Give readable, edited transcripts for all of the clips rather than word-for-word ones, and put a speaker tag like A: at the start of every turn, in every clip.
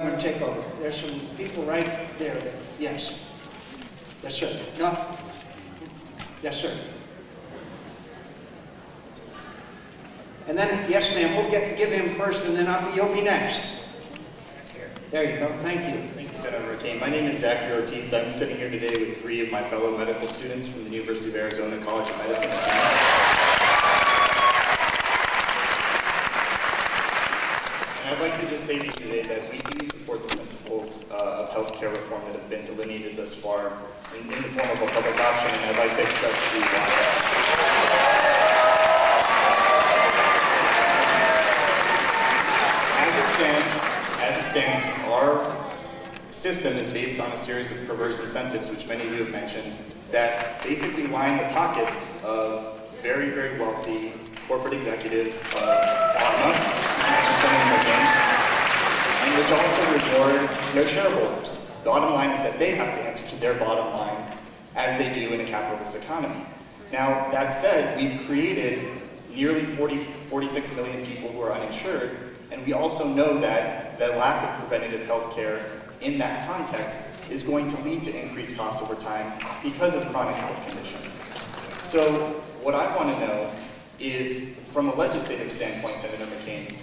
A: I'm going to take over. There's some people right there. Yes. Yes, sir. No. Yes, sir. And then, yes, ma'am, we'll give him first, and then you'll be next. There you go. Thank you.
B: Thank you, Senator McCain. My name is Zachary Ortiz. I'm sitting here today with 3 of my fellow medical students from the University of Arizona College of Medicine. And I'd like to just say to you today that we do support the principles of healthcare reform that have been delineated thus far in the form of a public option, and I'd like to express to you why. As it stands, our system is based on a series of perverse incentives, which many of you have mentioned, that basically line the pockets of very, very wealthy corporate executives of pharma, and which also reward their shareholders. The bottom line is that they have to answer to their bottom line, as they do in a capitalist economy. Now, that said, we've created nearly 46 million people who are uninsured, and we also know that the lack of preventative health care in that context is going to lead to increased costs over time because of chronic health conditions. So what I want to know is, from a legislative standpoint, Senator McCain,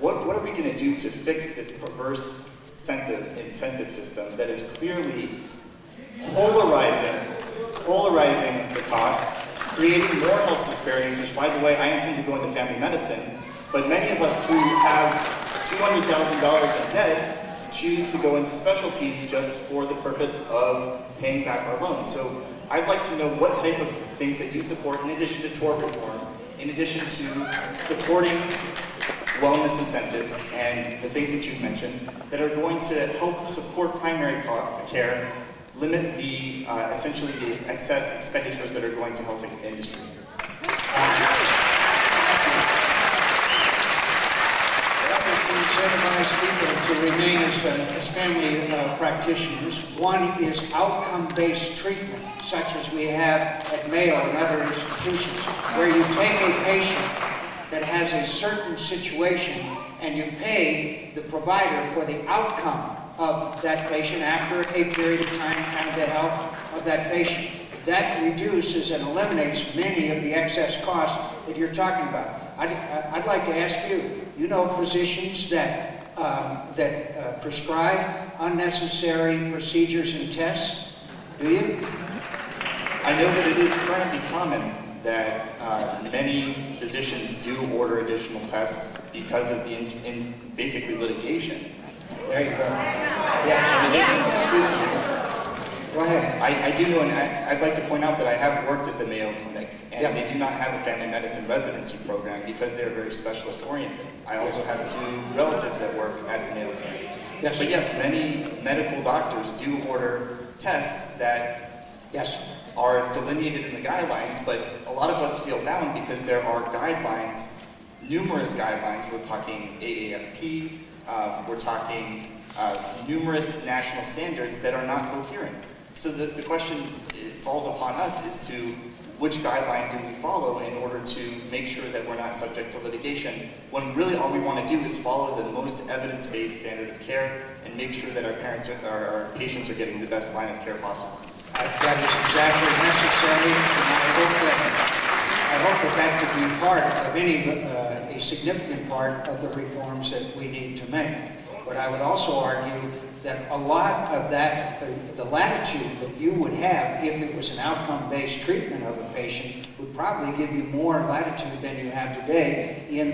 B: what are we going to do to fix this perverse incentive system that is clearly polarizing the costs, creating more health disparities, which, by the way, I intend to go into family medicine, but many of us who have $200,000 in debt choose to go into specialties just for the purpose of paying back our loans. So I'd like to know what type of things that you support in addition to tort reform, in addition to supporting wellness incentives and the things that you've mentioned that are going to help support primary care, limit the essentially the excess expenditures that are going to health industry.
A: Incentivize people to remain as family practitioners. One is outcome-based treatment, such as we have at Mayo and other institutions, where you take a patient that has a certain situation and you pay the provider for the outcome of that patient after a period of time and the health of that patient. That reduces and eliminates many of the excess costs that you're talking about. I'd like to ask you, you know physicians that prescribe unnecessary procedures and tests? Do you?
B: I know that it is currently common that many physicians do order additional tests because of the basically litigation.
A: There you go. Yes. Excuse me. Go ahead.
B: I do know, and I'd like to point out that I have worked at the Mayo Clinic, and
A: Yep.
B: they do not have a family medicine residency program because they're very specialist oriented. I also have 2 relatives that work at the Mayo Clinic.
A: Yes.
B: But yes, many medical doctors do order tests that are delineated in the guidelines, but a lot of us feel bound because there are guidelines, numerous guidelines. We're talking AAFP, we're talking numerous national standards that are not coherent. So the question falls upon us is to which guideline do we follow in order to make sure that we're not subject to litigation, when really all we want to do is follow the most evidence-based standard of care and make sure that our patients are getting the best line of care possible.
A: That is exactly necessary, and I hope that could be part of a significant part of the reforms that we need to make. But I would also argue that a lot of that, the latitude that you would have if it was an outcome-based treatment of a patient would probably give you more latitude than you have today in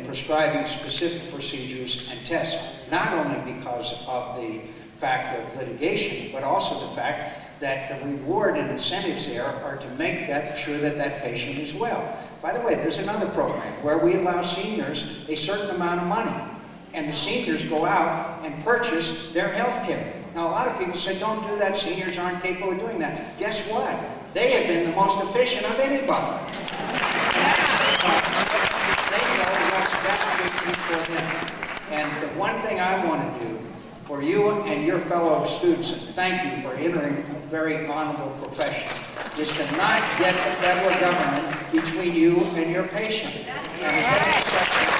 A: prescribing specific procedures and tests, not only because of the fact of litigation, but also the fact that the reward and incentives there are to make sure that that patient is well. By the way, there's another program where we allow seniors a certain amount of money, and the seniors go out and purchase their health care. Now, a lot of people say, don't do that, seniors aren't capable of doing that. Guess what? They have been the most efficient of anybody. They know what's best for them. And the one thing I want to do for you and your fellow students, and thank you for entering a very honorable profession, is to not get the federal government between you and your patient. And